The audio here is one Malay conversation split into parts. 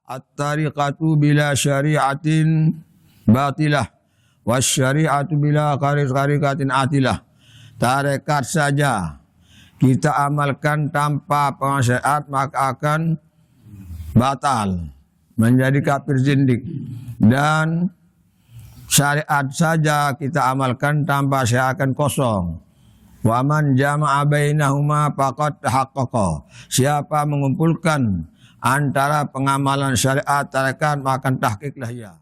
At-tariqatu bila syari'atin batilah wasyari'atu bila qarikatin atilah. Tarekat saja kita amalkan tanpa penasihat maka akan batal, menjadi kafir zindik. Dan syariat saja kita amalkan tanpa syariat akan kosong. Wa man jama'a bainahuma faqad tahaqqaqa. Siapa mengumpulkan antara pengamalan syariat tarekat maka akan tahqiqlah ia.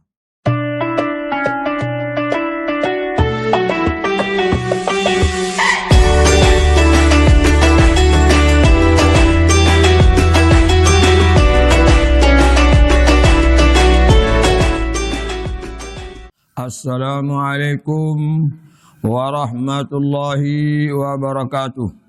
Assalamualaikum warahmatullahi wabarakatuh.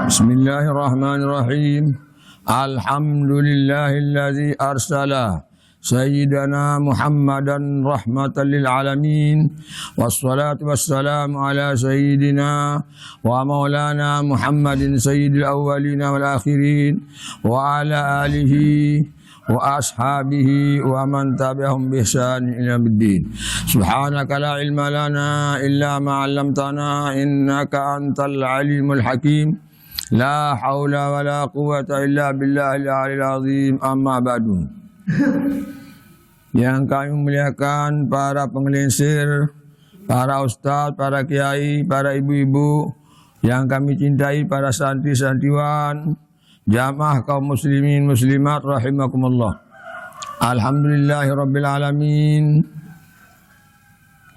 Bismillahirrahmanirrahim. Alhamdulillahilladzi arsala sayyidana Muhammadan rahmatan lil alamin. Wassalatu wassalamu ala sayyidina wa maulana Muhammadin sayyidil awwalina wal akhirin wa ala alihi wa ashabihi wa man tabi'ahum bi ihsan ila yaumid. Subhanaka la ilma lana illa ma 'allamtana innaka antal alimul hakim. La haula wa la quwwata illa billahil aliyil azim. Amma ba'du. Yang kami muliakan para penggelincir, para ustaz, para kiai, para ibu-ibu, yang kami cintai para santri-santriwan, jamaah kaum muslimin muslimat rahimakumullah. Alhamdulillahirabbil alamin.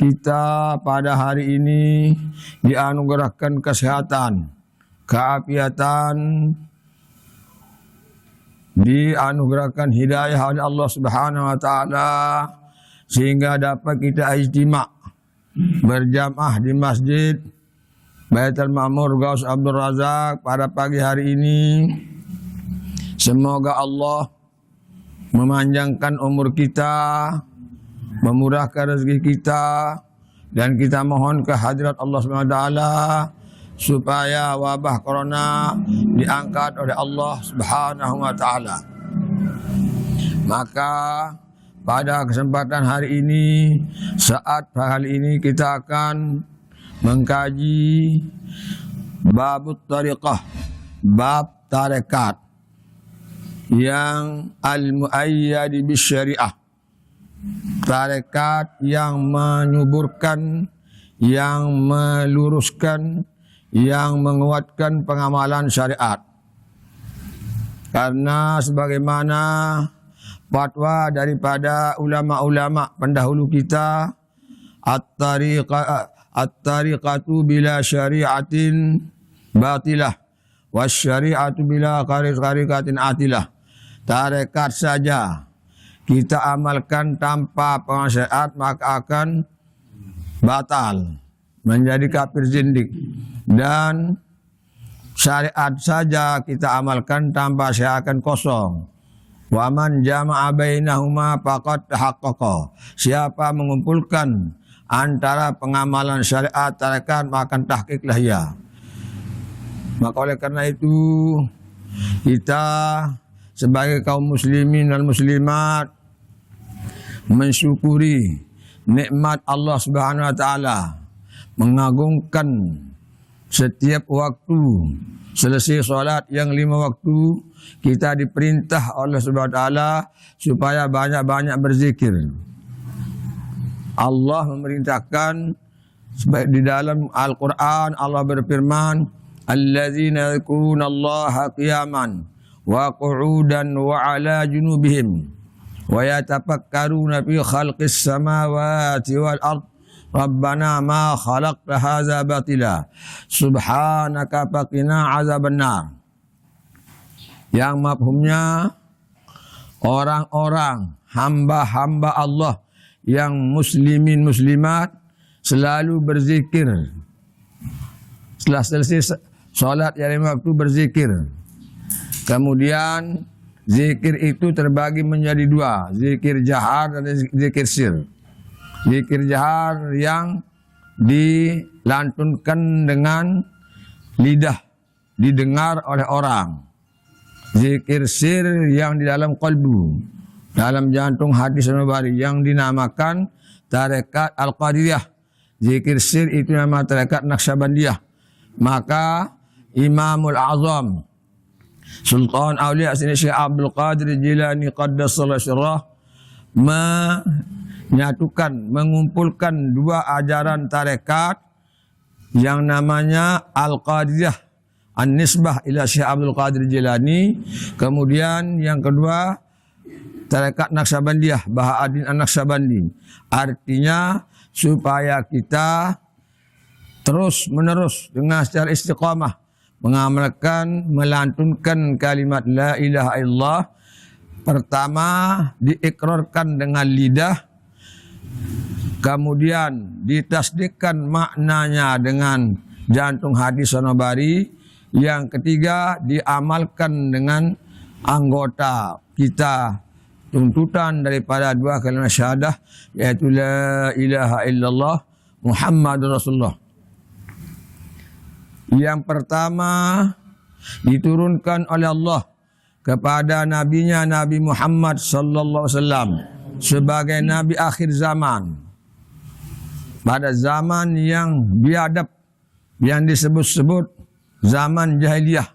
Kita pada hari ini dianugerahkan kesehatan, keafiatan, dianugerahkan hidayah oleh Allah Subhanahu wa taala sehingga dapat kita ijtima' berjamaah di Masjid Baitul Ma'mur Ghaus Abdul Razak pada pagi hari ini. Semoga Allah memanjangkan umur kita, memurahkan rezeki kita, dan kita mohon kehadirat Allah Subhanahu wa taala supaya wabah corona diangkat oleh Allah Subhanahu wa taala. Maka pada kesempatan hari ini, saat kali ini kita akan mengkaji babut tariqah, bab tarekat yang al-muayyad bisyariah. Tarekat yang menyuburkan, yang meluruskan, yang menguatkan pengamalan syariat. Karena sebagaimana fatwa daripada ulama-ulama pendahulu kita, at-tariqatu bila syari'atin batilah wasyari'atu bila qarikatin atilah. Tarekat saja kita amalkan tanpa penasihat maka akan batal, menjadi kafir zindik. Dan syariat saja kita amalkan tanpa syariat akan kosong. Wa man jama'a bainahuma faqad tahaqqaqa. Siapa mengumpulkan antara pengamalan syariat tarekat maka akan tahqiqlah ia. Maka oleh karena itu kita sebagai kaum muslimin dan muslimat mensyukuri nikmat Allah Subhanahu wa taala, mengagungkan setiap waktu selesai solat yang 5 waktu kita diperintah oleh Subhanahu wa taala supaya banyak-banyak berzikir. Allah memerintahkan di dalam Al-Quran, Allah berfirman, alladzina yadhkurunallaha qiyaman wa qu'udan wa ala junubihim wa yatafakkaruna fi khalqis samawati wal ard rabbana ma khalaqta hadza batila subhanaka faqina azabannar. Yang mafhumnya, orang-orang hamba-hamba Allah yang muslimin muslimat selalu berzikir. Setelah selesai salat yang 5 waktu berzikir. Kemudian zikir itu terbagi menjadi 2, zikir jahar dan zikir sir. Zikir jahar yang dilantunkan dengan lidah, didengar oleh orang. zikir sir yang di dalam qalbu, dalam jantung hati sanubari yang dinamakan tarekat Al-Qadiriyah. Zikir sir itu nama tarekat Naqsyabandiyah. Maka Imamul Azam Sultan Aulia Syekh Abdul Qadir Jilani Qaddasallahu sirrah menyatukan, mengumpulkan dua ajaran tarekat yang namanya Al-Qadiriyah An-Nisbah ila Syekh Abdul Qadir Jilani. Kemudian yang kedua tarekat Naqsyabandiyah Bahauddin An-Naqsyabandi. Artinya supaya kita terus menerus dengan secara istiqamah mengamalkan, melantunkan kalimat la ilaha illallah. Pertama diikrarkan dengan lidah, kemudian ditasdikkan maknanya dengan jantung hati sanubari. Yang ketiga diamalkan dengan anggota kita. Tuntutan daripada dua kalimat syahadah yaitu la ilaha illallah Muhammadur Rasulullah. Yang pertama diturunkan oleh Allah kepada nabinya Nabi Muhammad sallallahu alaihi wasallam sebagai nabi akhir zaman. Pada zaman yang biadab yang disebut-sebut zaman jahiliyah.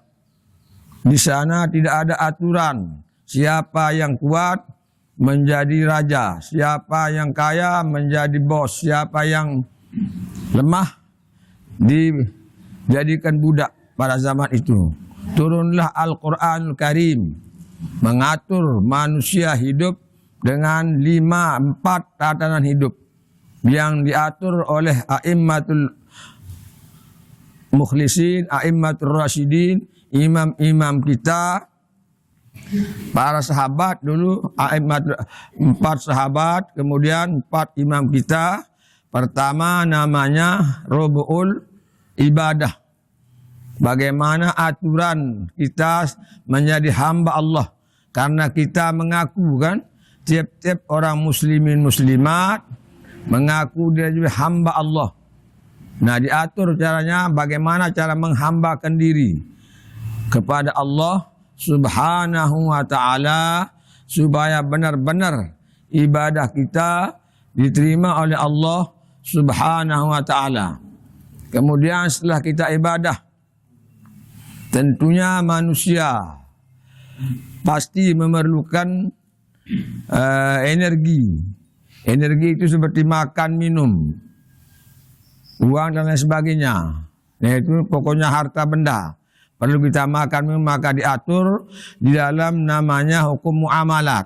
Di sana tidak ada aturan siapa yang kuat menjadi raja, siapa yang kaya menjadi bos, siapa yang lemah dijadikan budak. Pada zaman itu turunlah Al-Quranul Karim mengatur manusia hidup dengan 4 tatanan hidup yang diatur oleh a'immatul mukhlisin, a'immatul rasyidin, imam-imam kita, para sahabat dulu, 4 sahabat, kemudian 4 imam kita. Pertama namanya Rubu'ul Ibadah. Bagaimana aturan kita menjadi hamba Allah. Karena kita mengaku kan, tiap-tiap orang muslimin muslimat mengaku dia juga hamba Allah. Nah diatur caranya bagaimana cara menghambakan diri kepada Allah Subhanahu wa ta'ala supaya benar-benar ibadah kita diterima oleh Allah Subhanahu wa ta'ala. Kemudian setelah kita ibadah, tentunya manusia pasti memerlukan energi. Energi itu seperti makan, minum, uang dan lain sebagainya. Yaitu pokoknya harta benda. Perlu kita makan, minum, maka diatur di dalam namanya hukum muamalat.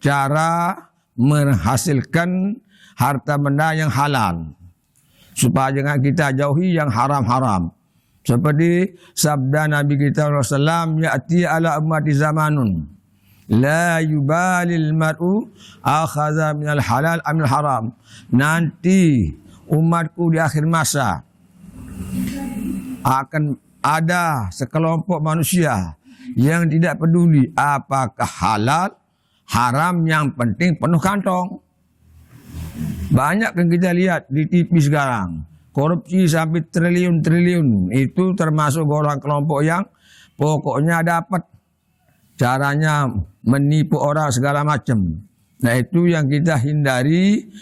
Cara menghasilkan harta benda yang halal. Supaya jangan kita jauhi yang haram-haram. Seperti sabda Nabi kita SAW, ya'ti ala ummati zamanun la yubalil mar'u akhadha minal halal amil haram. Nanti umatku di akhir masa akan ada sekelompok manusia yang tidak peduli apakah halal, haram, yang penting penuh kantong. Banyak yang kita lihat di TV sekarang. Korupsi sampai triliun-triliun. Itu termasuk golongan kelompok yang pokoknya dapat. Caranya menipu orang segala macam. Nah itu yang kita hindari.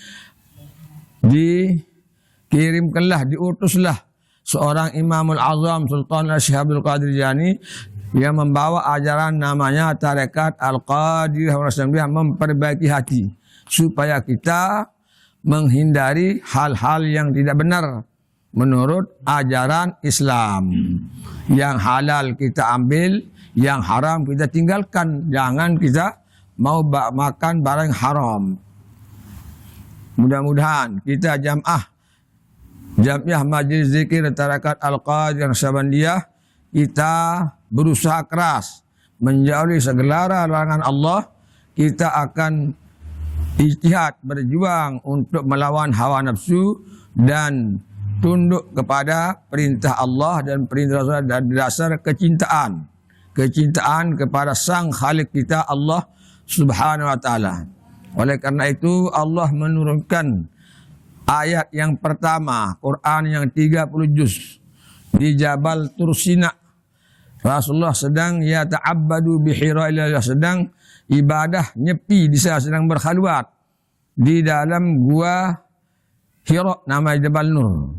Dikirimkanlah, diutuslah seorang Imamul Azam Sultan Syekh Abdul Qadir Jilani yang membawa ajaran namanya tarekat Al-Qadiriyah, memperbaiki hati. Supaya kita menghindari hal-hal yang tidak benar menurut ajaran Islam. Yang halal kita ambil, yang haram kita tinggalkan. Jangan kita mau makan barang haram. Mudah-mudahan kita Jamiah Majlis Zikir Tarekat Al-Qadiriyah Naqsyabandiyah, kita berusaha keras menjauhi segala larangan Allah. Kita akan ijtihad, berjuang untuk melawan hawa nafsu dan tunduk kepada perintah Allah dan perintah Rasul dan dasar kecintaan. Kecintaan kepada Sang Khalik kita Allah Subhanahu wa ta'ala. Oleh karena itu Allah menurunkan ayat yang pertama, Quran yang 30 juz di Jabal Tursina Rasulullah sedang yata'abbadu bihira ilallah, sedang ibadah nyepi di sana, sedang berkhalwat di dalam gua Hira, nama Jabal Nur.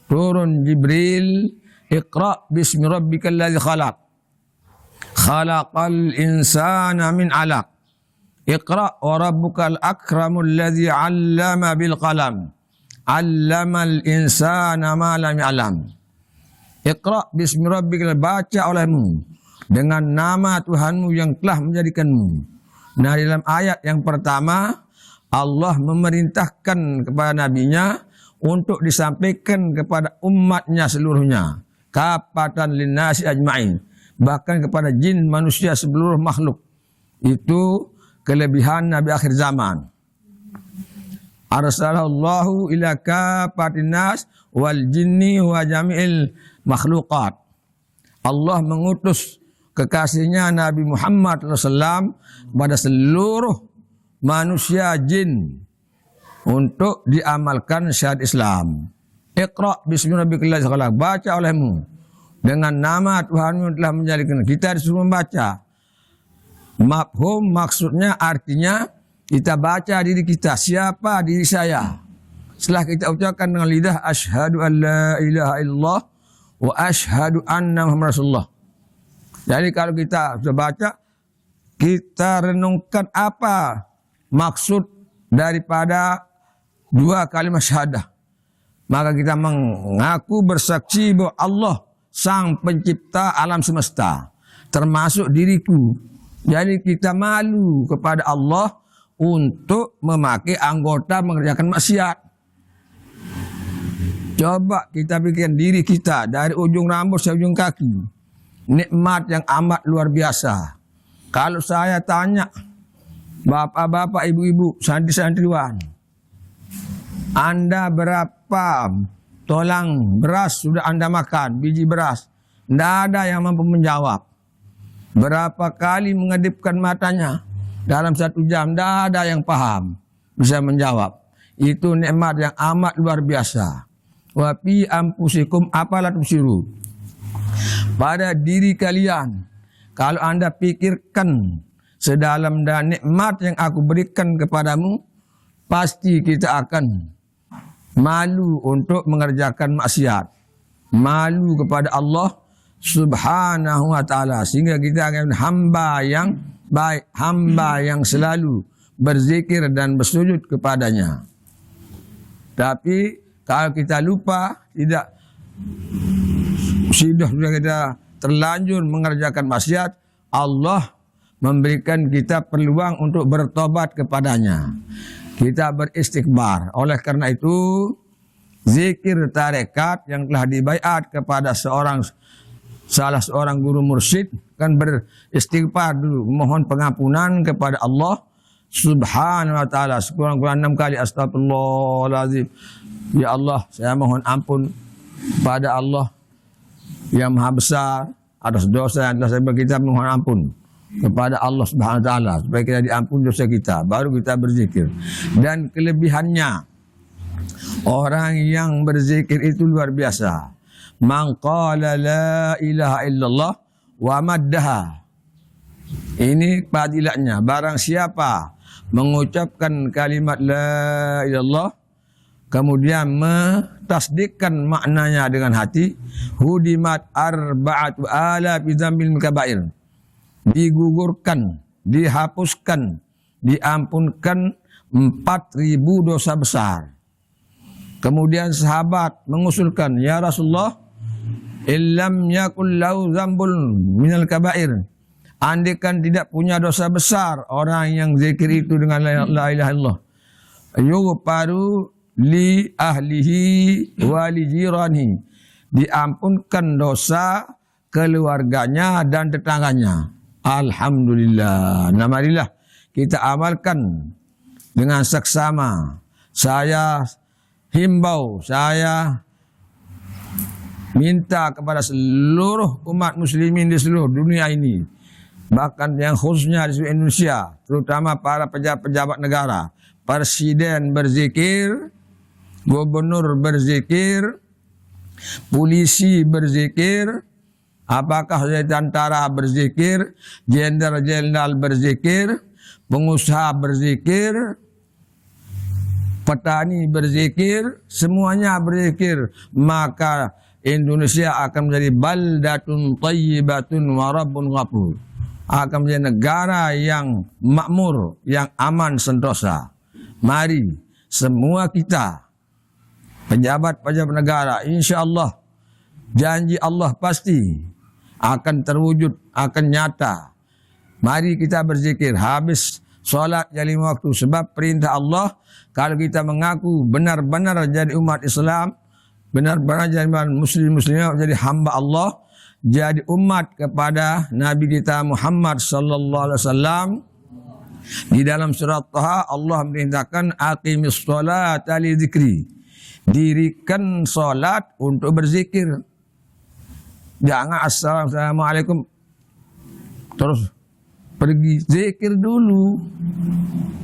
Turun Jibril, Iqra bismi rabbikal ladzi khalaq. Khalaqal insana min 'alaq. Iqra wa rabbukal akramul ladzi 'allama bil qalam. 'Allamal insana ma lam ya'lam. Iqra bismi rabbikal, baca olehmu dengan nama Tuhanmu yang telah menjadikanmu. Nah, dalam ayat yang pertama Allah memerintahkan kepada nabinya untuk disampaikan kepada umatnya seluruhnya, kafatan linnasi ajma'in, bahkan kepada jin, manusia, seluruh makhluk. Itu kelebihan Nabi akhir zaman. Arsalallahu ila kafatin nas wal jinni wa jami'il makhluqat. Allah mengutus kekasihnya Nabi Muhammad SAW pada seluruh manusia, jin, untuk diamalkan syariat Islam. Iqra bismi rabbikal ladzi khalaq, baca olehmu dengan nama Tuhanmu yang telah menjadikan. Kita disuruh membaca. Mafhum, maksudnya, artinya kita baca diri kita. Siapa diri saya? Setelah kita ucapkan dengan lidah, asyhadu an la ilaha illallah wa asyhadu anna Muhammad Rasulullah. Jadi kalau kita sudah baca, kita renungkan apa maksud daripada dua kalimat syahadah. Maka kita mengaku bersaksi bahwa Allah sang pencipta alam semesta, termasuk diriku. Jadi kita malu kepada Allah untuk memakai anggota mengerjakan maksiat. Coba kita pikirkan diri kita dari ujung rambut sampai ujung kaki. Nikmat yang amat luar biasa. Kalau saya tanya bapak-bapak, ibu-ibu, santri-santriwan, Anda berapa tolang beras sudah Anda makan, biji beras? Tidak ada yang mampu menjawab. Berapa kali mengedipkan matanya dalam 1 jam? Tidak ada yang paham, bisa menjawab. Itu nikmat yang amat luar biasa. Wa fi anfusikum afala tubsirun. Pada diri kalian, kalau Anda pikirkan sedalam dan nikmat yang aku berikan kepadamu, pasti kita akan malu untuk mengerjakan maksiat. Malu kepada Allah Subhanahu wa ta'ala. Sehingga kita akan hamba yang baik, hamba yang selalu berzikir dan bersujud kepadanya. Tapi kalau kita lupa, tidak sudah kita terlanjur mengerjakan maksiat, Allah memberikan kita peluang untuk bertobat kepadanya. Kita beristighfar. Oleh karena itu, zikir tarekat yang telah dibaiat kepada salah seorang guru mursyid, kan beristighfar dulu, mohon pengampunan kepada Allah Subhanahu wa ta'ala sekurang-kurangnya 6 kali. Astagfirullahaladzim. Ya Allah, saya mohon ampun pada Allah yang maha besar atas dosa yang telah saya buat. Kita mohon ampun kepada Allah Subhanahu wa ta'ala supaya kita diampuni dosa kita, baru kita berzikir. Dan kelebihannya, orang yang berzikir itu luar biasa. Man qala la ilaha illallah wa maddaha. Ini fadilatnya. Barang siapa mengucapkan kalimat la ilallah, kemudian mentasdikkan maknanya dengan hati, hudimat arba'atu alafi dzambil kabair. Digugurkan, dihapuskan, diampunkan 4.000 dosa besar. Kemudian sahabat mengusulkan, ya Rasulullah, illam yakul lau dzambul minal kabair. Andaikan tidak punya dosa besar orang yang zikir itu dengan la ilaha illallah, yughfaru li ahlihi wa li jirani. Diampunkan dosa keluarganya dan tetangganya. Alhamdulillah. Nah, marilah kita amalkan dengan seksama. Saya himbau, saya minta kepada seluruh umat muslimin di seluruh dunia ini, bahkan yang khususnya di seluruh Indonesia, terutama para pejabat-pejabat negara, presiden berzikir, gubernur berzikir, polisi berzikir, Apakah tentara berzikir, jenderal-jenderal berzikir, pengusaha berzikir, petani berzikir, semuanya berzikir, maka Indonesia akan menjadi baldatun thayyibatun wa rabbun ghafur. Akan menjadi negara yang makmur, yang aman sentosa. Mari semua kita, pejabat-pejabat negara, insya-Allah janji Allah pasti akan terwujud, akan nyata. Mari kita berzikir habis solat yang 5 waktu. Sebab perintah Allah, kalau kita mengaku benar-benar jadi umat Islam, benar-benar jadi muslim-muslimah, jadi hamba Allah, jadi umat kepada Nabi kita Muhammad sallallahu alaihi wasallam. Di dalam surat Taha Allah memerintahkan aqimis sholata li dzikri. Dirikan solat untuk berzikir. Jangan assalamualaikum terus pergi, zikir dulu.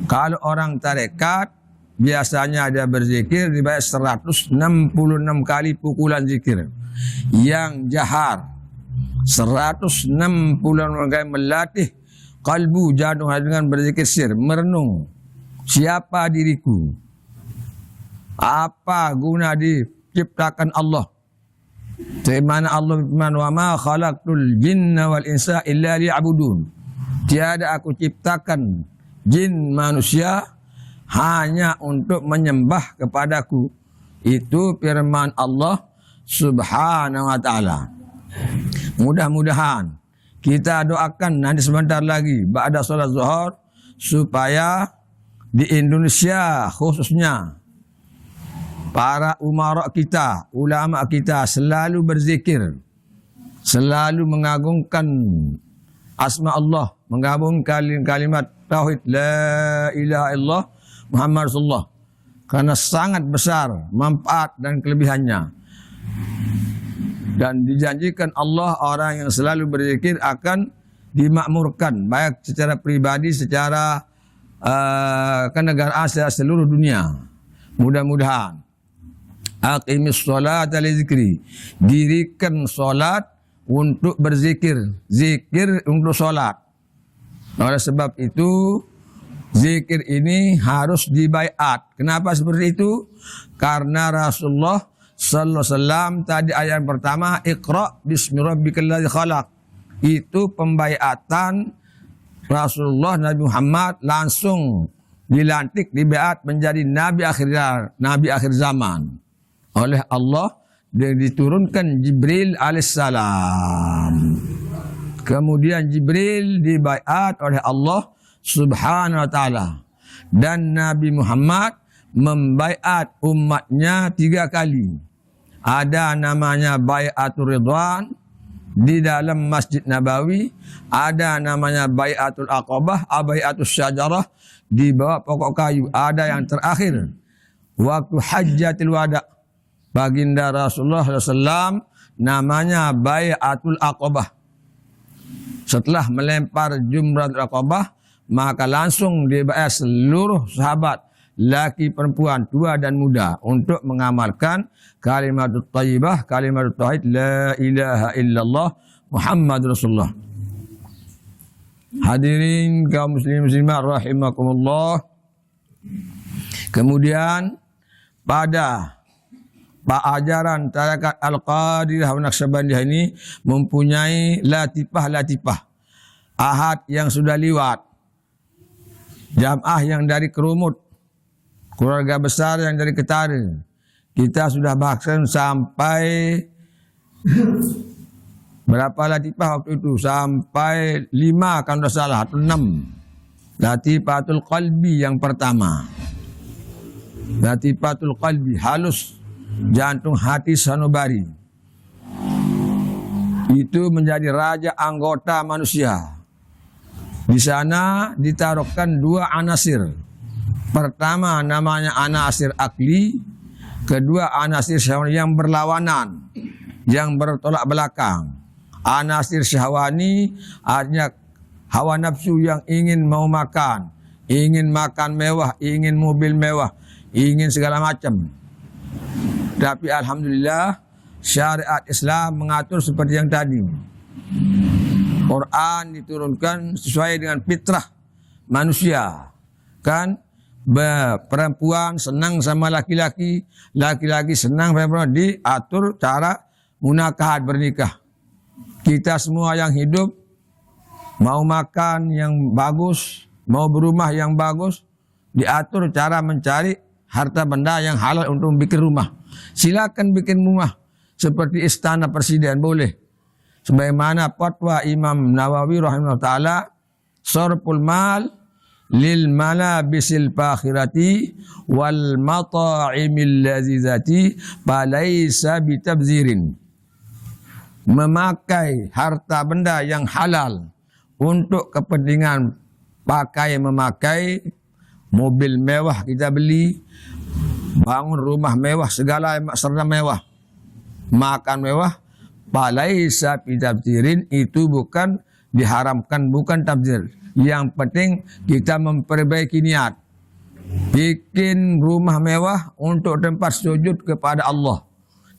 Kalau orang tarekat biasanya ada berzikir dibayar 166 kali pukulan zikir. Yang jahar 160 kali melatih kalbu jatuh dengan berzikir sir, merenung. Siapa diriku? Apa guna diciptakan Allah? Sebagaimana Allah berfirman, "Wa ma khalaqtul jinna wal insa illa liya'budun." Tiada aku ciptakan jin manusia hanya untuk menyembah kepadaku. Itu firman Allah Subhanahu wa taala. Mudah-mudahan kita doakan nanti sebentar lagi ba'da salat zuhur supaya di Indonesia khususnya para umara kita, ulama kita selalu berzikir, selalu mengagungkan asma Allah, menggabungkan kalimat tauhid la ilaha illallah Muhammad Rasulullah, karena sangat besar manfaat dan kelebihannya. Dan dijanjikan Allah orang yang selalu berzikir akan dimakmurkan, baik secara pribadi, secara kenegaraan, secara seluruh dunia. Mudah-mudahan. Aqimis sholata li dzikri. Dirikan solat untuk berzikir, zikir untuk solat. Oleh sebab itu zikir ini harus dibaiat. Kenapa seperti itu? Karena Rasulullah sallallahu alaihi wasallam tadi ayat pertama, Iqra bismi rabbikal ladzi khalaq. Itu pembaiatan Rasulullah Nabi Muhammad langsung dilantik, dibaiat menjadi nabi akhir zaman oleh Allah, dan diturunkan Jibril alaihissalam. Kemudian Jibril dibaiat oleh Allah Subhanahu wa taala, dan Nabi Muhammad membaiat umatnya 3 kali. Ada namanya baiatul ridwan di dalam Masjid Nabawi, ada namanya baiatul aqabah, baiatul syajarah di bawah pokok kayu, ada yang terakhir waktu hajjatul wada. Baginda Rasulullah SAW namanya baiatul aqabah. Setelah melempar jumratul aqabah, maka langsung dibaiat seluruh sahabat, laki perempuan, tua dan muda, untuk mengamalkan kalimatut thayyibah, kalimatut tauhid la ilaha illallah Muhammad Rasulullah. Hadirin kaum muslimin muslimat rahimakumullah. Kemudian pada ajaran tarekat Al-Qadiriyah wa Naqsyabandiyah ini mempunyai latifah-latifah. Ahad yang sudah liwat, jamaah yang dari Kerumut, keluarga besar yang dari Ketare, kita sudah bahkan sampai berapa latifah waktu itu? Sampai 5 kalau tidak salah, atau 6. Latifatul qalbi yang pertama. Latifatul qalbi, halus jantung hati sanubari. Itu menjadi raja anggota manusia. Di sana ditaruhkan 2 anasir. Pertama namanya anasir akli, kedua anasir syahwani yang berlawanan, yang bertolak belakang. Anasir syahwani artinya hawa nafsu yang ingin mau makan, ingin makan mewah, ingin mobil mewah, ingin segala macam. Tapi alhamdulillah syariat Islam mengatur seperti yang tadi. Quran diturunkan sesuai dengan fitrah manusia. Kan perempuan senang sama laki-laki, laki-laki senang sama perempuan, diatur cara munakahat bernikah. Kita semua yang hidup mau makan yang bagus, mau berumah yang bagus, diatur cara mencari harta benda yang halal untuk bikin rumah. Silakan bikin rumah seperti istana presiden, boleh. Sebagaimana fatwa Imam Nawawi rahimahullah ta'ala, sarful mal lil malabisil fakhirati wal mata'imil lazizati falaysa bitabzirin. Memakai harta benda yang halal untuk kepentingan memakai mobil mewah kita beli, bangun rumah mewah, segala serta mewah, makan mewah, falaisa bitabzirin, itu bukan diharamkan, bukan tabzir. Yang penting kita memperbaiki niat. Bikin rumah mewah untuk tempat sujud kepada Allah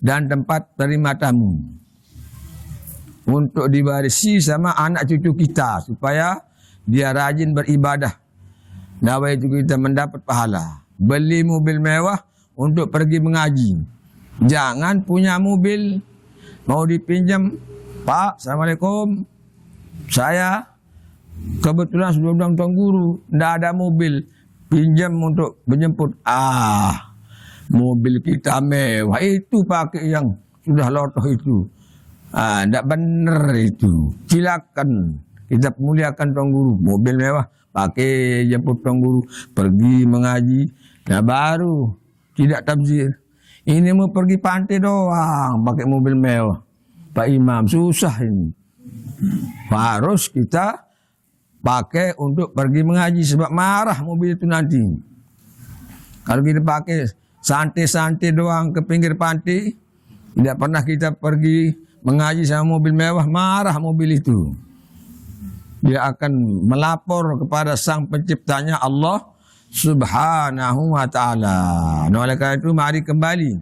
dan tempat terima tamu. Untuk diwarisi sama anak cucu kita supaya dia rajin beribadah. Nawai itu kita mendapat pahala. Beli mobil mewah untuk pergi mengaji. Jangan punya mobil mau dipinjam, Pak, Assalamualaikum, saya kebetulan sudah undang tuan guru, tidak ada mobil, pinjam untuk menjemput. Mobil kita mewah, itu pakai yang sudah lotoh itu. Tidak benar itu. Silakan kita muliakan tuan guru, mobil mewah, pakai jemput tuan guru, pergi mengaji. Nah baru tidak tabzir. Ini mau pergi pantai doang, pakai mobil mewah, Pak Imam, susah ini. Harus kita pakai untuk pergi mengaji, sebab marah mobil itu nanti. Kalau kita pakai santai-santai doang ke pinggir pantai, tidak pernah kita pergi mengaji sama mobil mewah, marah mobil itu. Dia akan melapor kepada sang penciptanya Allah Subhanahu wa ta'ala. Nah, oleh karena itu mari kembali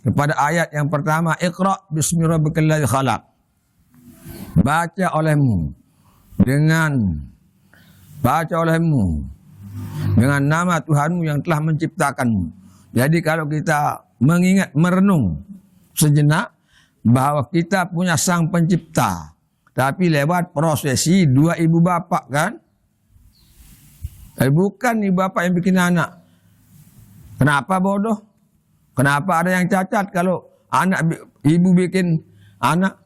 kepada ayat yang pertama, Iqra bismi rabbikal ladzi khalaq. Baca olehmu dengan nama Tuhanmu yang telah menciptakanmu. Jadi kalau kita mengingat, merenung sejenak bahwa kita punya sang pencipta, tapi lewat prosesi dua ibu bapak, kan? Bukan ibu bapak yang bikin anak. Kenapa bodoh? Kenapa ada yang cacat kalau ibu bikin anak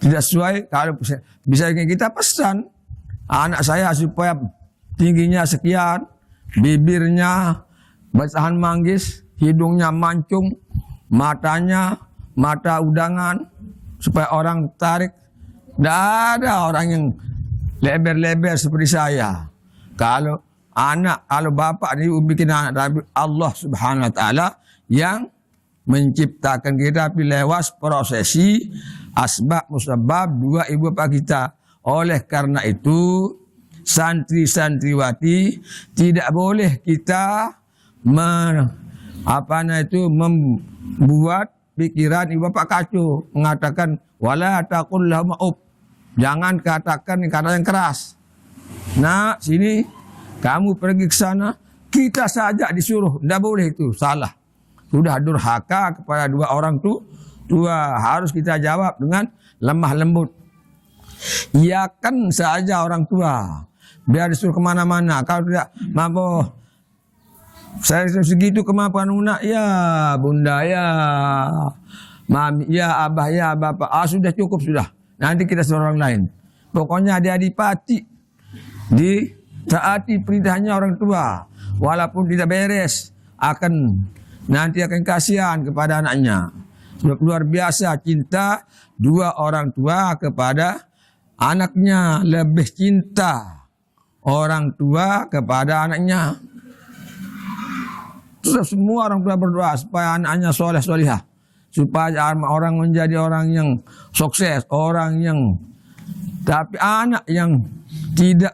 tidak sesuai? Kalau bisa kita pesan, anak saya supaya tingginya sekian, bibirnya basahan manggis, hidungnya mancung, matanya mata udangan, supaya orang tarik. Tidak ada orang yang lebar-lebar seperti saya. Kalau bapak ini bikin anak, tapi Allah Subhanahu wa ta'ala yang menciptakan kita, tapi lewat prosesi asbab musabab dua ibu bapak kita. Oleh karena itu santri-santriwati tidak boleh kita membuat pikiran ibu bapak kacau, mengatakan wala taqul lahum up. Jangan katakan kata yang keras. Nah, sini kamu pergi ke sana, kita saja disuruh. Tidak boleh itu, salah. Sudah durhaka kepada dua orang tua, harus kita jawab dengan lemah lembut. Iyakan saja orang tua, biar disuruh kemana-mana. Kalau tidak mampu, saya segitu kemampuan Una, ya bunda, ya mami, ya abah, ya bapak, sudah cukup sudah. Nanti kita suruh orang lain. Pokoknya dia adipati, ditaati perintahnya orang tua, walaupun tidak beres, nanti akan kasihan kepada anaknya. Sebab luar biasa cinta dua orang tua kepada anaknya, lebih cinta orang tua kepada anaknya. Terus semua orang tua berdoa supaya anaknya soleh solihah, supaya orang menjadi orang yang sukses, orang yang, tapi anak yang tidak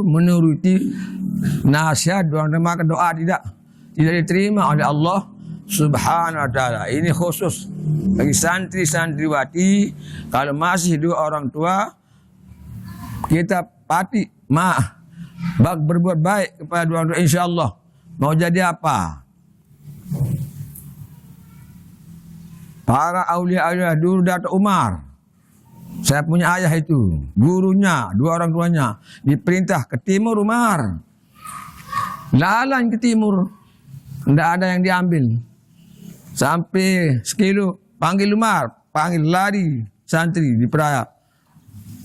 menuruti nasihat doa, maka doa tidak diterima oleh Allah Subhanahu wa ta'ala. Ini khusus bagi santri-santriwati. Kalau masih dua orang tua, kita pati berbuat baik kepada dua orang tua, insyaAllah. Mau jadi apa? Para aulia-aulia dulu Datuk Umar, saya punya ayah itu, gurunya, dua orang tuanya, diperintah ke timur Umar. Lalan ke timur, tidak ada yang diambil. Sampai sekilo, panggil Umar, panggil lari santri di Peraya.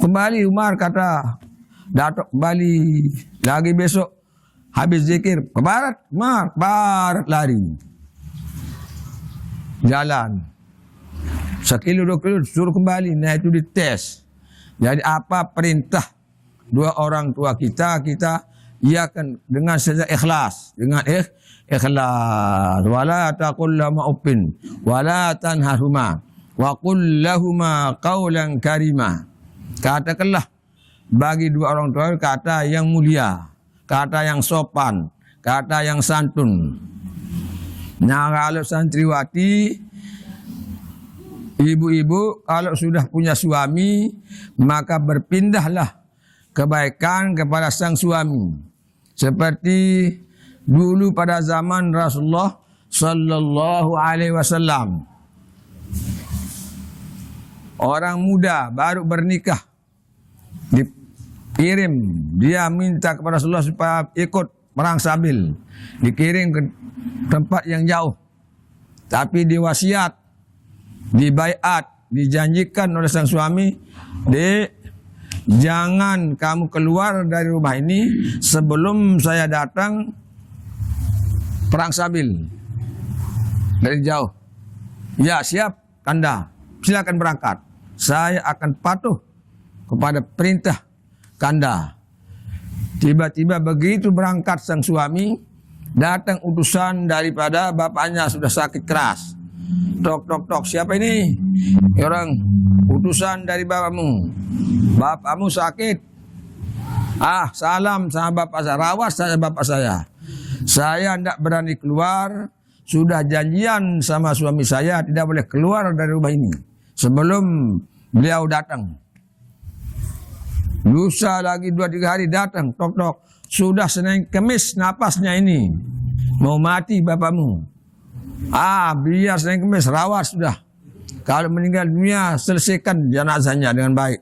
Kembali Umar kata, Datuk kembali, lagi besok habis zikir, ke barat, Umar, barat lari. Jalan. Sekilo 2 kilo suruh kembali. Nah itu dites. Jadi apa perintah dua orang tua kita iakan dengan sejak ikhlas. Dengan ikhlas. Wala taqul lahuma uffin wala tanharhuma wa qul lahuma qawlan karima. Katakanlah bagi dua orang tua kata yang mulia, kata yang sopan, kata yang santun. Nah kalau santriwati, ibu-ibu kalau sudah punya suami, maka berpindahlah kebaikan kepada sang suami. Seperti dulu pada zaman Rasulullah Sallallahu Alaihi Wasallam. Orang muda baru bernikah, dikirim, dia minta kepada Rasulullah supaya ikut perang Sabil. Dikirim ke tempat yang jauh. Tapi diwasiat, dibaiat, dijanjikan oleh sang suami, Dek, jangan kamu keluar dari rumah ini sebelum saya datang perang Sabil dari jauh. Ya siap Kanda, silakan berangkat. Saya akan patuh kepada perintah Kanda. Tiba-tiba begitu berangkat sang suami, datang utusan daripada bapaknya sudah sakit keras. Tok, tok, tok. Siapa ini? Orang utusan dari bapakmu. Bapakmu sakit. Salam sama bapak saya. Rawat saya bapak saya. Saya tidak berani keluar. Sudah janjian sama suami saya tidak boleh keluar dari rumah ini sebelum beliau datang. Lusa lagi 2-3 hari datang. Tok, tok. Sudah Senin Kemis napasnya ini. Mau mati bapakmu. Biar Senin Kemis rawat sudah. Kalau meninggal dunia selesaikan jenazahnya dengan baik.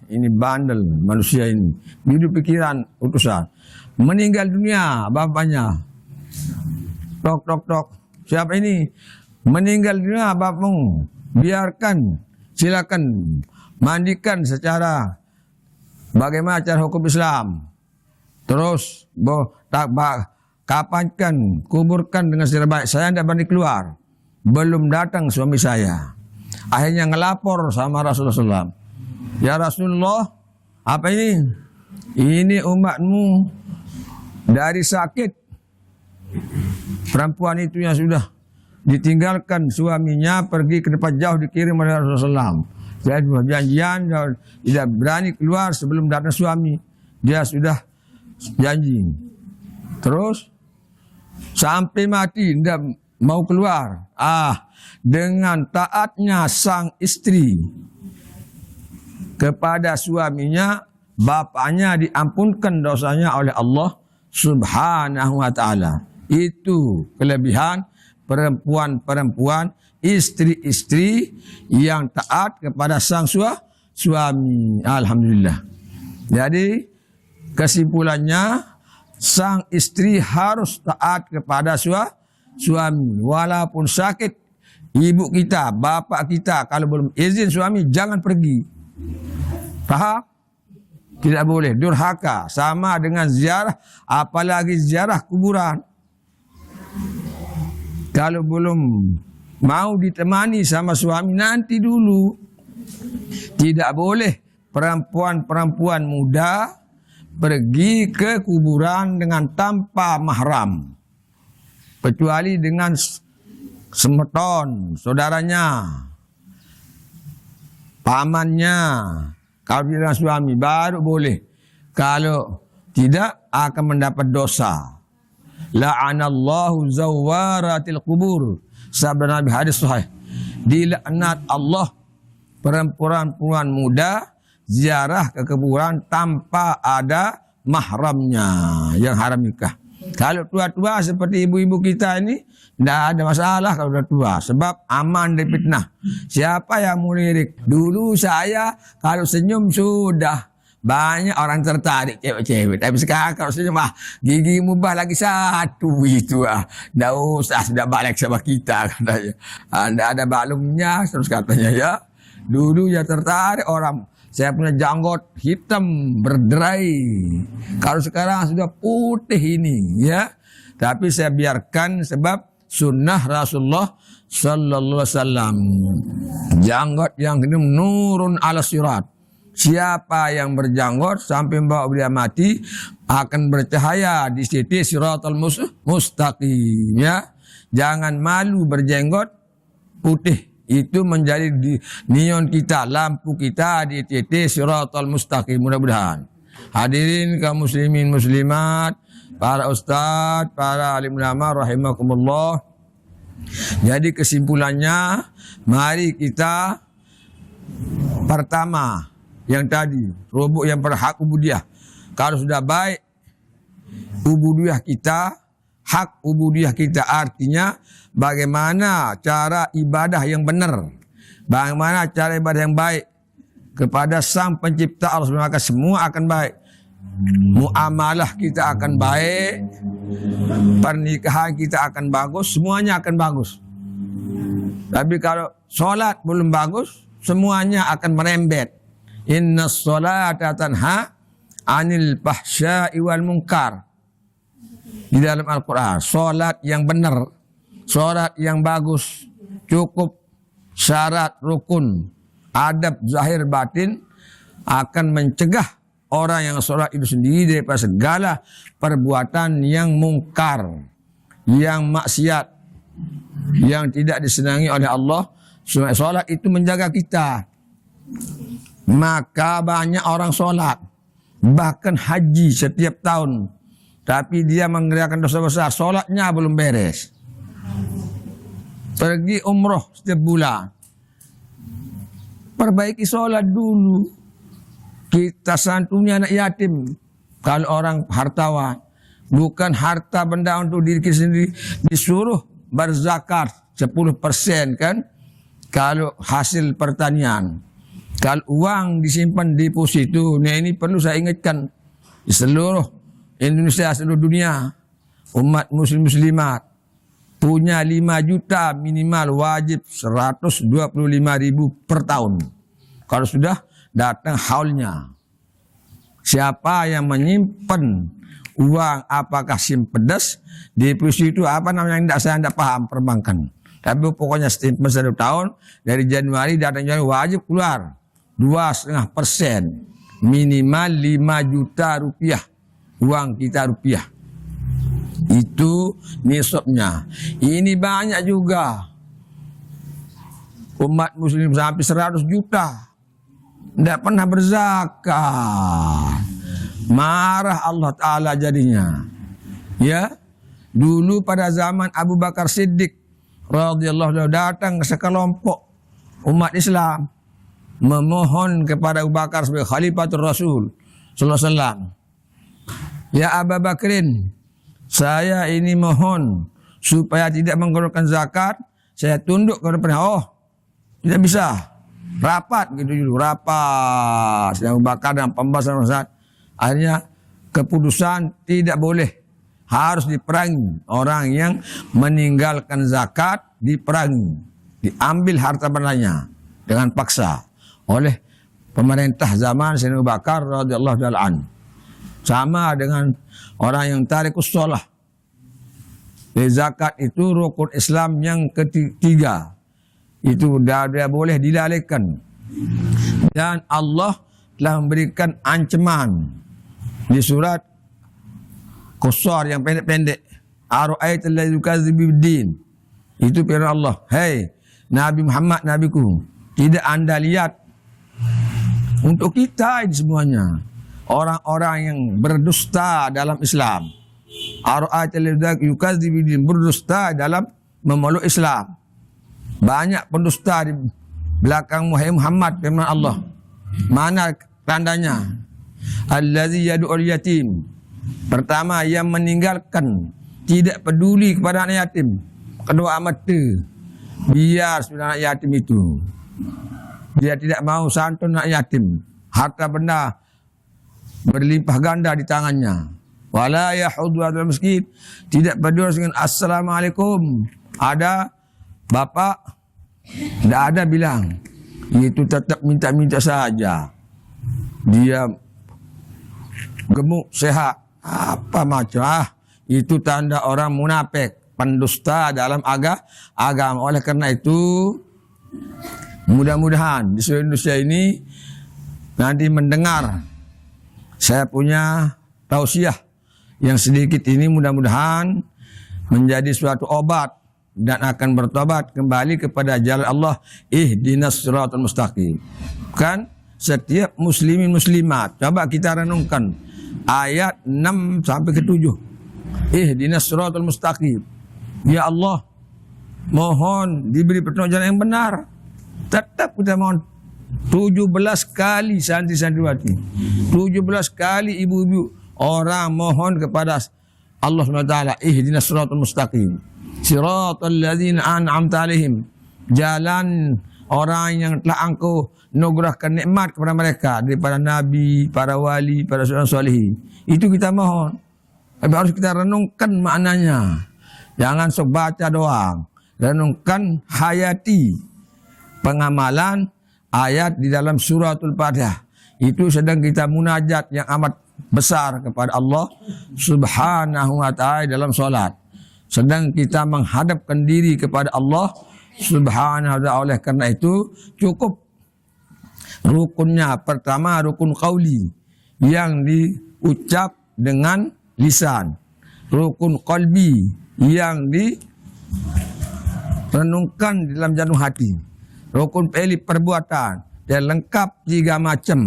Ini bandel manusia ini. Hidup pikiran utusan. Meninggal dunia bapaknya. Tok tok tok. Siapa ini? Meninggal dunia bapakmu. Biarkan, silakan mandikan secara bagaimana cara hukum Islam. Terus kapankan, kuburkan dengan secara baik. Saya tidak berani keluar. Belum datang suami saya. Akhirnya ngelapor sama Rasulullah SAW. Ya Rasulullah, apa ini? Ini umatmu dari sakit. Perempuan itu yang sudah ditinggalkan suaminya pergi ke tempat jauh dikirim oleh Rasulullah SAW. Jadi perjanjian tidak berani keluar sebelum datang suami. Dia sudah janji. Terus sampai mati tidak mau keluar. Dengan taatnya sang istri kepada suaminya, bapaknya diampunkan dosanya oleh Allah Subhanahu wa ta'ala. Itu kelebihan perempuan-perempuan, istri-istri yang taat kepada sang suami. Alhamdulillah. Jadi kesimpulannya, sang istri harus taat kepada suami. Walaupun sakit, ibu kita, bapak kita, kalau belum izin suami, jangan pergi. Faham? Tidak boleh. Durhaka. Sama dengan ziarah, apalagi ziarah kuburan. Kalau belum mau ditemani sama suami, nanti dulu. Tidak boleh perempuan-perempuan muda pergi ke kuburan dengan tanpa mahram. Kecuali dengan semeton, saudaranya, pamannya. Kalau dengan suami baru boleh. Kalau tidak akan mendapat dosa. La'anallahu zawaratil qubur. Sabda Nabi hadis sahih. Dilaknat Allah perempuan-perempuan muda ziarah ke kuburan tanpa ada mahramnya yang haram nikah. Kalau tua-tua seperti ibu-ibu kita ini, tidak ada masalah kalau sudah tua. Sebab aman dari fitnah. Siapa yang mau lirik? Dulu saya kalau senyum sudah banyak orang tertarik cewek-cewek. Tapi sekarang kalau senyum, gigi mubah lagi satu itu. Tidak usah, sudah balik sama kita katanya. Tidak ada balungnya terus katanya ya. Dulu ya tertarik orang. Saya punya janggut hitam berderai. Kalau sekarang sudah putih ini ya. Tapi saya biarkan sebab sunnah Rasulullah sallallahu alaihi wasallam. Janggut yang ini nurun ala sirat. Siapa yang berjanggut sampai membawa dia mati akan bercahaya di sisi siratal mustaqim ya. Jangan malu berjenggot putih. Itu menjadi neon kita, lampu kita di titik siratal mustaqim. Mudah-mudahan. Hadirin kaum muslimin muslimat, para ustaz, para alim ulama rahimakumullah. Jadi kesimpulannya, mari kita pertama yang tadi, rubuk yang berhak ubudiyah. Kalau sudah baik ubudiyah kita, hak ubudiyah kita artinya bagaimana cara ibadah yang benar, bagaimana cara ibadah yang baik kepada Sang Pencipta Allah, maka semua akan baik. Muamalah kita akan baik, pernikahan kita akan bagus, semuanya akan bagus. Tapi kalau solat belum bagus, semuanya akan merembet. Innas sholata tanha anil fahsya'i wal munkar. Di dalam Al-Quran, solat yang benar, solat yang bagus, cukup syarat rukun, adab zahir batin akan mencegah orang yang solat itu sendiri daripada segala perbuatan yang mungkar, yang maksiat, yang tidak disenangi oleh Allah. Solat itu menjaga kita. Maka banyak orang solat, bahkan haji setiap tahun, tapi dia mengerjakan dosa besar, solatnya belum beres. Pergi umroh setiap bulan, perbaiki solat dulu. Kita santuni anak yatim. Kalau orang hartawan, bukan harta benda untuk diri kita sendiri, disuruh berzakat 10% kan, kalau hasil pertanian. Kalau uang disimpan di deposito, nah ini perlu saya ingatkan di seluruh Indonesia, seluruh dunia, umat muslim-muslimat punya 5 juta minimal wajib 125.000 per tahun. Kalau sudah datang haulnya. Siapa yang menyimpan uang, apakah simpedes, deposito apa namanya, saya tidak paham perbankan. Tapi pokoknya simpan 1 tahun, dari Januari datang Januari wajib keluar 2,5%, minimal 5 juta rupiah, uang kita rupiah. Itu nisabnya. Ini banyak juga umat muslim sampai 100 juta tidak pernah berzakat. Marah Allah Ta'ala jadinya. Ya, dulu pada zaman Abu Bakar Siddiq radhiyallahu anhu datang sekelompok umat Islam memohon kepada Abu Bakar sebagai Khalifatul Rasul sallallahu alaihi wasallam. Ya Abu Bakrin, saya ini mohon supaya tidak mengeluarkan zakat, saya tunduk kepada tidak bisa. Rapat gitu dulu, rapat. Sedang Abu Bakar dan pembahasan Ustaz. Akhirnya keputusan tidak boleh, harus diperangi. Orang yang meninggalkan zakat diperangi, diambil harta bendanya dengan paksa oleh pemerintah zaman Sayyidina Abu Bakar radhiyallahu anhu. Sama dengan orang yang tarikus shalah. Zakat itu rukun Islam yang ketiga. Itu dia boleh dilalaikan. Dan Allah telah memberikan ancaman di surat Qasar yang pendek-pendek. Ara'aital ladzi yukadzibu biddin. Itu firman Allah, "Hei Nabi Muhammad, nabiku, tidak Anda lihat untuk kita ini semuanya orang-orang yang berdusta dalam Islam, Ara'aital ladzi yukadzibu berdusta dalam memeluk Islam. Banyak pendusta di belakang Muhammad firman Allah. Mana tandanya? Allazi yad'ul yatim. Pertama, yang meninggalkan, tidak peduli kepada anak yatim. Kedua mata, biar sudah anak yatim itu. Dia tidak mau santun anak yatim. Harta benda berlimpah ganda di tangannya. Wala yahuddu 'alal miskin. Tidak peduli dengan assalamualaikum. Ada bapak, tidak ada bilang. Itu tetap minta-minta saja. Dia gemuk, sehat, apa macam. Itu tanda orang munafik, pendusta dalam agama. Oleh karena itu, mudah-mudahan di seluruh Indonesia ini nanti mendengar saya punya tausiah yang sedikit ini, mudah-mudahan menjadi suatu obat dan akan bertobat kembali kepada jalan Allah. Ihdinas siratal mustaqim. Kan setiap muslimin muslimat, coba kita renungkan ayat 6 sampai ke 7. Ihdinas siratal mustaqim. Ya Allah, mohon diberi petunjuk jalan yang benar. Tetap kita mohon 17 kali santri-santriwati, 17 kali ibu-ibu orang mohon kepada Allah SWT. Ihdinas siratal mustaqim. Siratal ladzina an'amta alaihim. Jalan orang yang telah engkau nugerahkan nikmat kepada mereka daripada nabi, para wali, para solehin. Itu kita mohon. Tapi harus kita renungkan maknanya. Jangan sok baca doang. Renungkan, hayati pengamalan ayat di dalam suratul Fatihah. Itu sedang kita munajat yang amat besar kepada Allah Subhanahu wa ta'ala dalam solat. Sedang kita menghadapkan diri kepada Allah Subhanahu wa ta'ala. Oleh karena itu cukup rukunnya. Pertama, rukun qauli yang diucap dengan lisan. Rukun qalbi yang direnungkan di dalam jantung hati. Rukun fi'li perbuatan dan lengkap 3 macam.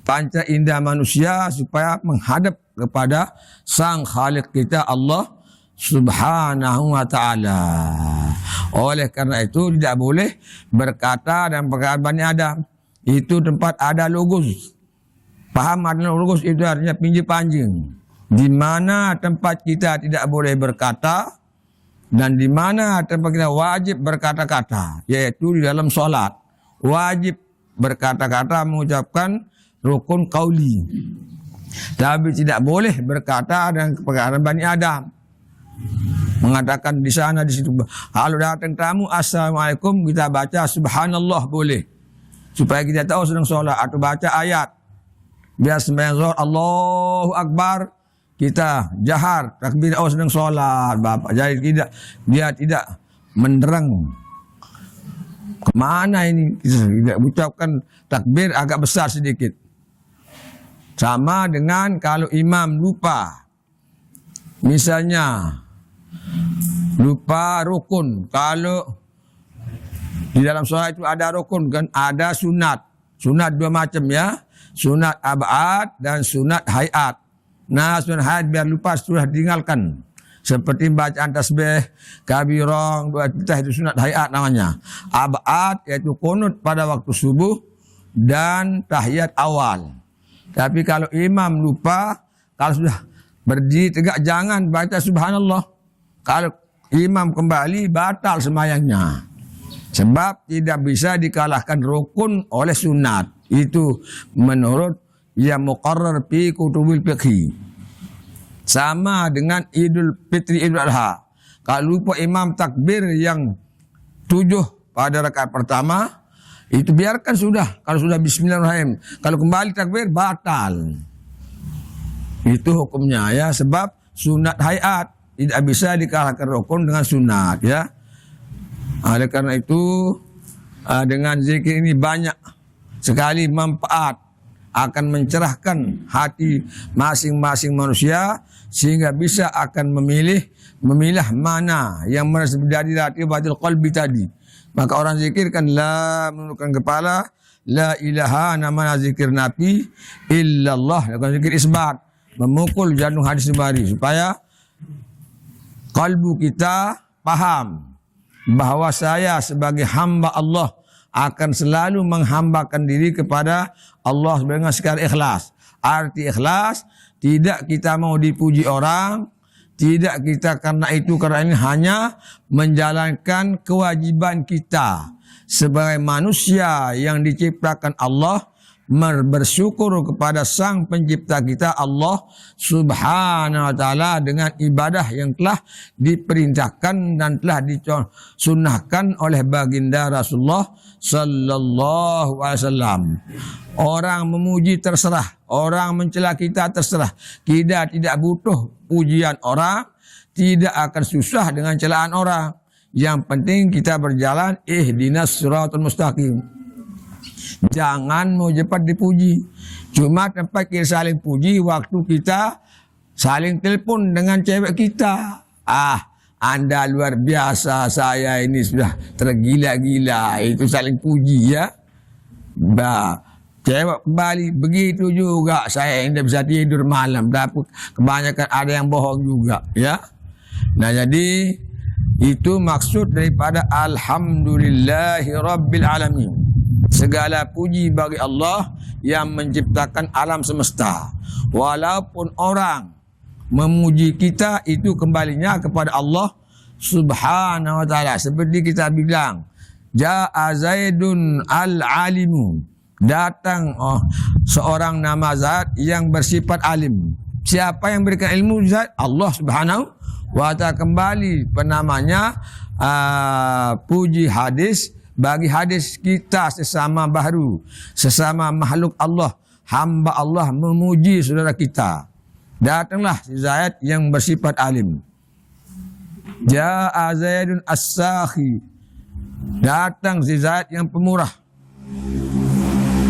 Panca indah manusia supaya menghadap kepada Sang Khalik kita Allah Subhanahu wa ta'ala. Oleh karena itu tidak boleh berkata dan perkataan Bani Adam. Itu tempat ada logos. Paham makna logos itu artinya pinjam panjang. Di mana tempat kita tidak boleh berkata dan di mana tempat kita wajib berkata-kata, yaitu di dalam solat. Wajib berkata-kata, mengucapkan rukun qauli. Tapi tidak boleh berkata dengan perkataan Bani Adam. Mengatakan di sana di situ. Kalau datang tamu assalamualaikum, kita baca subhanallah boleh. Supaya kita tahu sedang solat, atau baca ayat. Biar sembahyang zuhur Allahu Akbar, kita jahar takbir awal sedang solat, Bapak. Jadi dia tidak menderang. Kemana ini? Kita ucapkan takbir agak besar sedikit. Sama dengan kalau imam lupa. Misalnya lupa rukun. Kalau di dalam sholat itu ada rukun kan, ada sunat. Sunat 2 macam ya. Sunat ab'ad dan sunat hayat. Nah, sunat hayat biar lupa sudah ditinggalkan. Seperti bacaan tasbih, kabirong, doa iftitah, itu sunat hayat namanya. Ab'ad yaitu qunut pada waktu subuh dan tahiyat awal. Tapi kalau imam lupa, kalau sudah berdiri tegak jangan baca subhanallah. Kalau imam kembali batal sembahyangnya. Sebab tidak bisa dikalahkan rukun oleh sunat. Itu menurut yang muqarrar fi kutubil fiqhi. Sama dengan Idul Fitri, Idul Adha. Kalau lupa imam takbir yang 7 pada rakaat pertama, itu biarkan sudah. Kalau sudah bismillahirrahmanirrahim. Kalau kembali takbir, batal. Itu hukumnya ya. Sebab sunat hayat tidak bisa dikalahkan rukun dengan sunat ya. Oleh karena itu dengan zikir ini banyak sekali manfaat, akan mencerahkan hati masing-masing manusia sehingga bisa akan memilah mana yang merasa dari hati batil qalbi tadi. Maka orang zikir kan la menundukkan kepala, la ilaha nama zikir Nabi illallah, zikir isbat, memukul jantung hadis Nabi supaya kalbu kita paham bahawa saya sebagai hamba Allah akan selalu menghambakan diri kepada Allah dengan sekadar ikhlas. Arti ikhlas, tidak kita mau dipuji orang, tidak kita karena ini hanya menjalankan kewajiban kita sebagai manusia yang diciptakan Allah, bersyukur kepada Sang Pencipta kita Allah Subhanahu wa taala dengan ibadah yang telah diperintahkan dan telah disunnahkan oleh baginda Rasulullah sallallahu alaihi wasallam. Orang memuji terserah, orang mencela kita terserah. Kita tidak butuh pujian orang, tidak akan susah dengan celaan orang. Yang penting kita berjalan ihdinas siratal mustaqim. Jangan mau cepat dipuji. Cuma tempat kita saling puji waktu kita saling telepon dengan cewek kita. Anda luar biasa, saya ini sudah tergila-gila. Itu saling puji ya. Cewek kembali, begitu juga saya yang tidak bisa tidur malam. Kebanyakan ada yang bohong juga ya. Nah jadi itu maksud daripada Alhamdulillahi Rabbil Alamin. Segala puji bagi Allah yang menciptakan alam semesta. Walaupun orang memuji kita, itu kembalinya kepada Allah Subhanahu wa taala. Seperti kita bilang, Ja'a Zaidun al-alimu. Datang seorang nama zat yang bersifat alim. Siapa yang berikan ilmu zat? Allah Subhanahu wa taala. Kembali penamanya puji hadis bagi hadis kita sesama baharu, sesama makhluk Allah, hamba Allah memuji saudara kita. Datanglah si Zaid yang bersifat alim. Ja'a Zaidun as-sakhi. Datang si Zaid yang pemurah.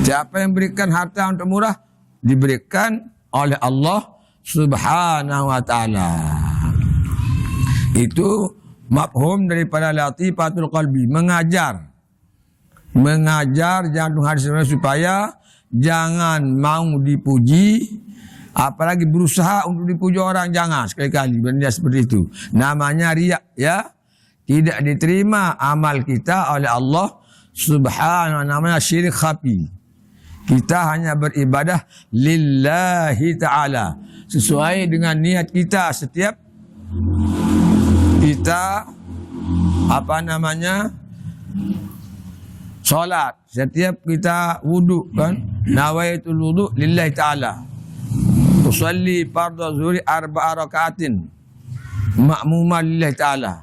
Siapa yang berikan harta untuk murah? Diberikan oleh Allah Subhanahu wa taala. Itu mafhum daripada latifatul qalbi, mengajar jantung hati supaya jangan mau dipuji, apalagi berusaha untuk dipuji orang, jangan sekali-kali benda seperti itu. Namanya riya ya. Tidak diterima amal kita oleh Allah Subhanahu wa taala, namanya syirik khafi. Kita hanya beribadah lillahi ta'ala sesuai dengan niat kita setiap kita solat, setiap kita wudu kan, nawaitul wudu lillahi ta'ala, usalli fardhu zuhri 4 rakaatin ma'muma lillahi ta'ala,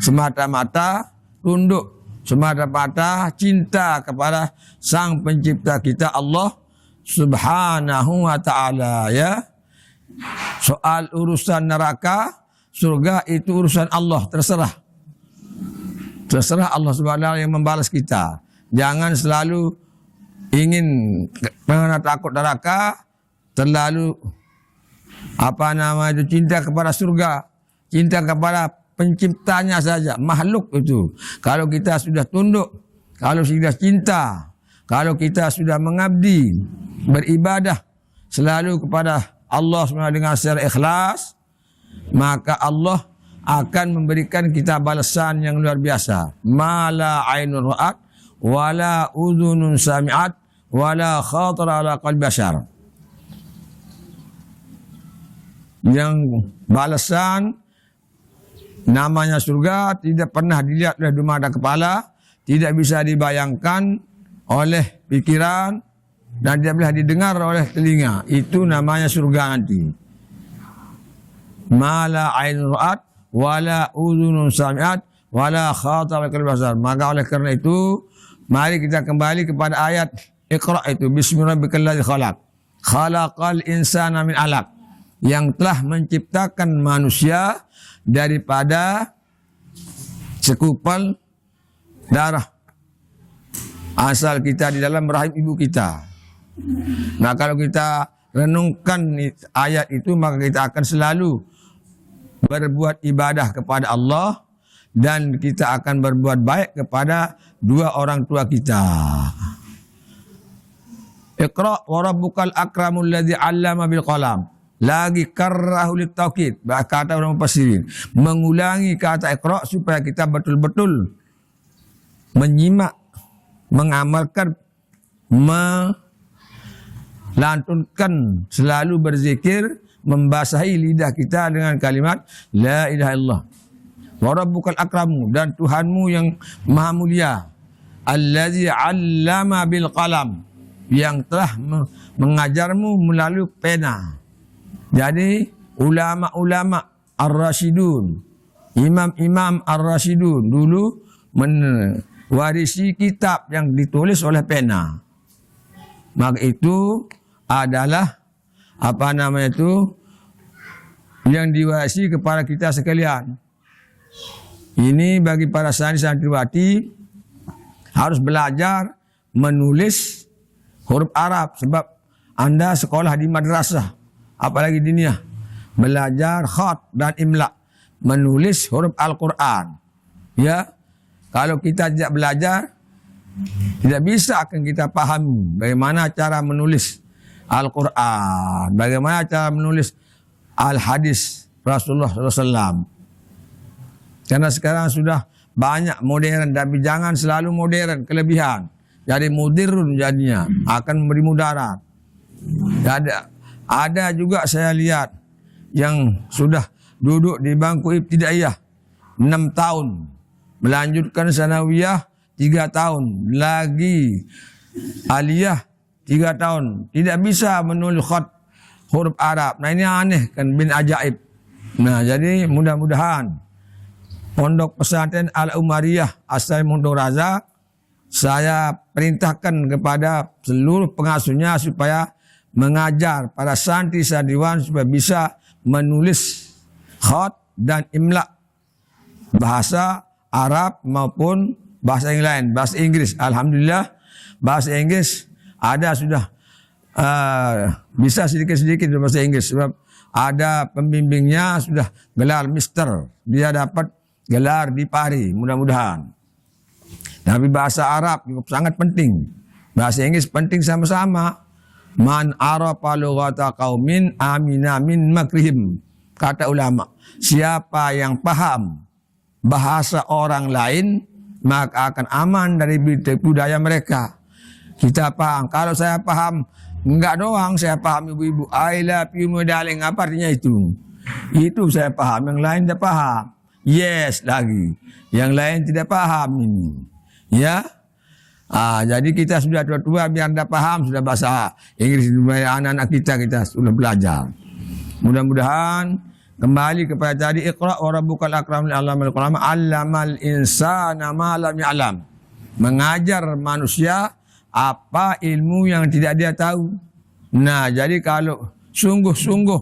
semata-mata tunduk, semata-mata cinta kepada Sang Pencipta kita Allah Subhanahu wa taala ya. Soal urusan neraka, surga itu urusan Allah, terserah. Terserah Allah Subhanahu wa taala yang membalas kita. Jangan selalu ingin karena takut neraka, terlalu cinta kepada surga, cinta kepada penciptanya saja, makhluk itu. Kalau kita sudah tunduk, kalau sudah cinta, kalau kita sudah mengabdi, beribadah selalu kepada Allah SWT dengan secara ikhlas, maka Allah akan memberikan kita balasan yang luar biasa. Ma la ainun ra'at, wa la udhunun sami'at, wa la khatara ala qalbi bashar. Yang balasan namanya surga tidak pernah dilihat oleh dua mata kepala, tidak bisa dibayangkan oleh pikiran, dan tidak boleh didengar oleh telinga. Itu namanya surga nanti. Ma la ainun ra'at, wa la udhunun sami'at, wa la khatara ala qalbi bashar. Maka oleh karena itu, mari kita kembali kepada ayat Iqra itu. Bismillahirrahmanirrahim. Khalaq. Khalaqal insana min alaq. Yang telah menciptakan manusia daripada segumpal darah asal kita di dalam rahim ibu kita. Nah, kalau kita renungkan ayat itu, maka kita akan selalu berbuat ibadah kepada Allah, dan kita akan berbuat baik kepada dua orang tua kita. Iqra wa rabbukal akramul ladzi 'allama bil qalam. Lagi karrahu litaukid, kata orang mufassirin, mengulangi kata Iqra supaya kita betul-betul menyimak, mengamalkan, melantunkan, selalu berzikir, membasahi lidah kita dengan kalimat la ilaha illallah. Wa rabbukal akramu, dan Tuhanmu yang maha mulia, allazi 'allama bil qalam, yang telah mengajarmu melalui pena. Jadi ulama-ulama ar-rasyidun, imam-imam ar-rasyidun dulu mewarisi kitab yang ditulis oleh pena. Maka itu adalah yang diwarisi kepada kita sekalian. Ini bagi para santriwati harus belajar menulis huruf Arab, sebab Anda sekolah di madrasah, apalagi diniyah, belajar khat dan imla, menulis huruf Al-Quran. Ya, kalau kita tidak belajar, tidak bisa akan kita pahami bagaimana cara menulis Al-Quran, bagaimana cara menulis Al-Hadis Rasulullah SAW. Karena sekarang sudah banyak modern, tapi jangan selalu modern kelebihan. Jadi mudirun jadinya, akan memberi mudarat. Ada juga saya lihat yang sudah duduk di bangku ibtidaiyah 6 tahun, melanjutkan sanawiyah 3 tahun, lagi aliyah 3 tahun, tidak bisa menulis khat huruf Arab. Nah ini aneh kan, bin ajaib. Nah jadi mudah-mudahan Pondok Pesantren Al-Umariyah Asal Muntung Razak, saya perintahkan kepada seluruh pengasuhnya supaya mengajar para santri-santriwan supaya bisa menulis khat dan imla bahasa Arab maupun bahasa yang lain, bahasa Inggris. Alhamdulillah bahasa Inggris ada sudah bisa sedikit-sedikit bahasa Inggris, sebab ada pembimbingnya sudah gelar Mister, dia dapat gelar di Pari, mudah-mudahan. Tapi bahasa Arab sangat penting, bahasa Inggris penting sama-sama. Man arafa lughata qaumin amina min makrihim, kata ulama, siapa yang paham bahasa orang lain maka akan aman dari budaya mereka. Kita paham, kalau saya paham, enggak doang saya paham ibu-ibu, I love you my darling, apa artinya itu? Itu saya paham, yang lain tidak paham. Yes lagi, yang lain tidak paham ini. Ya, jadi kita sudah tua-tua biar anda paham sudah bahasa Inggris, anak-anak kita sudah belajar. Mudah-mudahan kembali kepada tadi, Iqra wa rabbukal akramul ladzi 'allamal insana ma lam ya'lam, mengajar manusia apa ilmu yang tidak dia tahu. Nah, jadi kalau sungguh-sungguh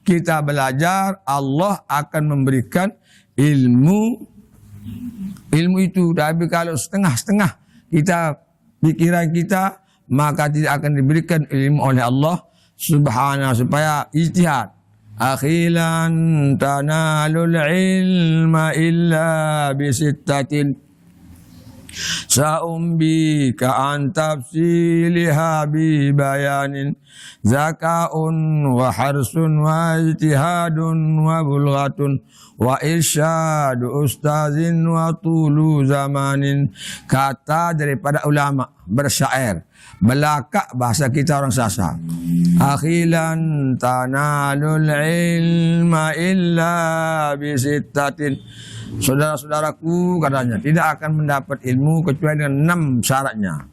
kita belajar, Allah akan memberikan ilmu itu. Tapi kalau setengah-setengah kita pikiran kita, maka tidak akan diberikan ilmu oleh Allah Subhanahu, supaya ijtihad. Akhilan tanalul ilma illa bisittatin sa'umbika an tafsiliha bi bayanin zaka'un wa harsun wa ijtihadun wa bulghatun wa irsyadu ustazin wa tulu zamanin. Kata daripada ulama bersyair, belaka bahasa kita orang Sasak. Akhilan tanalul ilma illa bisittatin, saudara-saudaraku katanya, tidak akan mendapat ilmu kecuali dengan 6 syaratnya.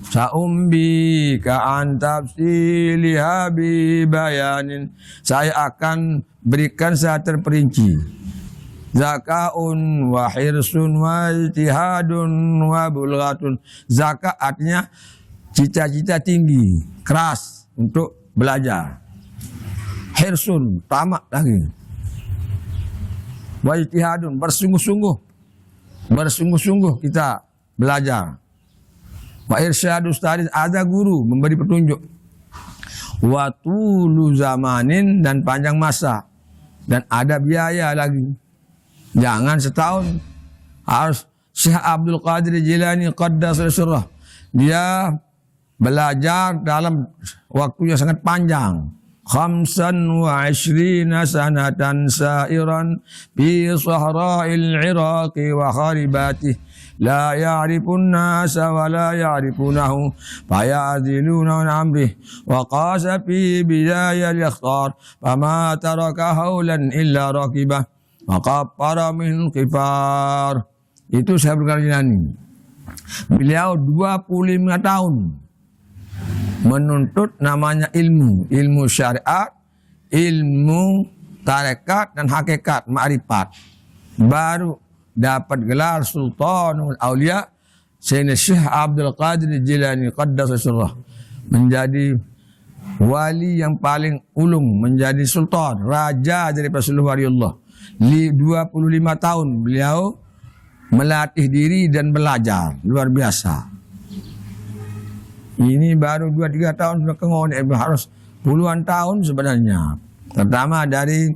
Sa'umbi ka'an tafsiliha bi bayanin, saya akan berikan secara terperinci. Zaka'un wa hirsun wa ijtihadun wa bulghatun. Zaka artinya cita-cita tinggi, keras untuk belajar. Hirsun, tamak lagi. Wa ijtihadun, bersungguh-sungguh kita belajar. Wa irsyadu ustadz, ada guru memberi petunjuk. Wa tulu zamanin, dan panjang masa, dan ada biaya lagi. Jangan setahun, harus Syekh Abdul Qadir Jilani qaddasa sirrah, dia belajar dalam waktu yang sangat panjang. 25 sanatan sairan fi sahra'il Iraqi wa kharibatih la ya'rifun nasa wa la ya'rifunahu fayaziluna an amrih wa qasa fi bidaya al-ikhtar fama taraka haulan illa rakibah wa qaffara min qifar. Itu saya berkali-kali. Beliau 25 tahun menuntut namanya ilmu syariat, ilmu tarekat dan hakikat ma'rifat. Baru dapat gelar Sultanul Aulia Sayyidina Syekh Abdul Qadir Jilani Qaddasasirrah, menjadi wali yang paling ulung, menjadi sultan, raja daripada seluruh waliullah. 25 tahun beliau melatih diri dan belajar, luar biasa. Ini baru 2-3 tahun sudah kengon, harus puluhan tahun sebenarnya. Pertama dari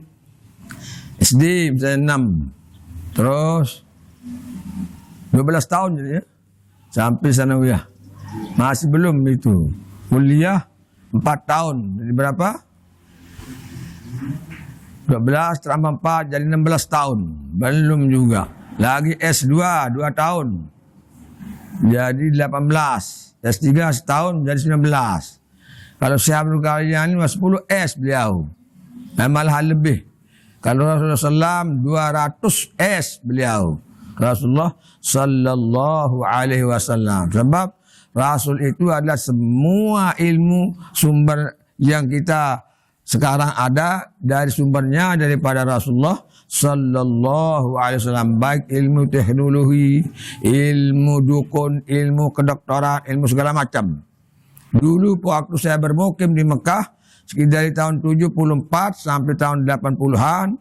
SD misalnya 6, terus 12 tahun jadi ya, sampai sanawiyah. Masih belum itu. Kuliah 4 tahun, jadi berapa? 12 tambah 4 jadi 16 tahun. Belum juga. Lagi S2 2 tahun. Jadi 18. S3 setahun jadi 19. Kalau Syekh Abdul Qadir ini 10 S beliau. Malahan lebih. Kalau Rasulullah SAW 200 S beliau. Rasulullah sallallahu alaihi wasallam. Sebab Rasul itu adalah semua ilmu sumber yang kita sekarang ada dari sumbernya daripada Rasulullah sallallahu alaihi wasallam, baik ilmu teknologi, ilmu dukun, ilmu kedokteran, ilmu segala macam. Dulu waktu saya bermukim di Mekah sekitar dari tahun 74 sampai tahun 80-an,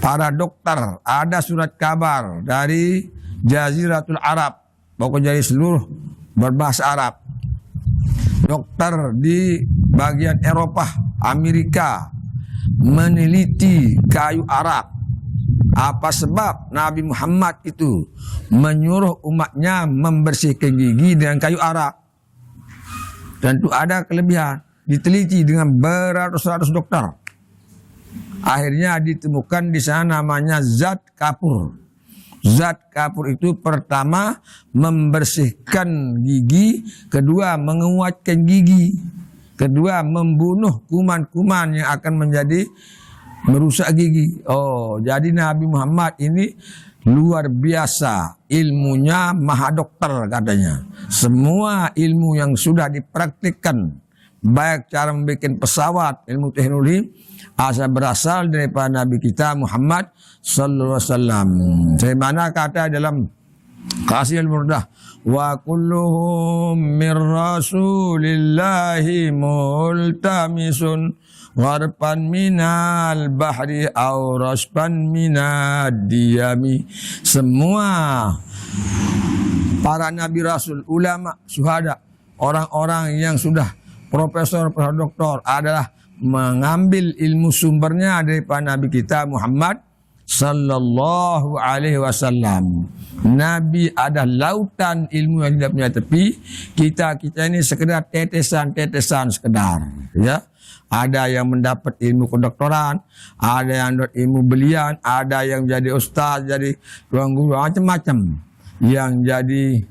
para dokter ada surat kabar dari Jaziratul Arab, pokoknya dari seluruh berbahasa Arab. Dokter di bagian Eropah, Amerika meneliti kayu Arab. Apa sebab Nabi Muhammad itu menyuruh umatnya membersihkan gigi dengan kayu Arab? Tentu ada kelebihan. Diteliti dengan beratus-ratus dokter. Akhirnya ditemukan di sana namanya zat kapur. Zat kapur itu pertama membersihkan gigi, kedua menguatkan gigi, kedua membunuh kuman-kuman yang akan menjadi merusak gigi. Oh, jadi Nabi Muhammad ini luar biasa ilmunya, maha dokter katanya. Semua ilmu yang sudah dipraktikkan, baik cara membuat pesawat, ilmu teknologi, asal berasal daripada Nabi kita Muhammad sallallahu alaihi wasallam. Sebagaimana kata dalam Qasidul Burdah, wa kulluhum mir rasulillahi multamisun gharpan minal bahri aw rasban minad diyami. Semua para nabi rasul, ulama, syuhada, orang-orang yang sudah profesor, doktor adalah mengambil ilmu sumbernya daripada Nabi kita Muhammad sallallahu alaihi wasallam. Nabi ada lautan ilmu yang tidak punya tepi. Kita ini sekedar tetesan-tetesan sekedar, ya. Ada yang mendapat ilmu kedokteran, ada yang dapat ilmu belian, ada yang jadi ustaz, jadi ruang guru, macam-macam. Yang jadi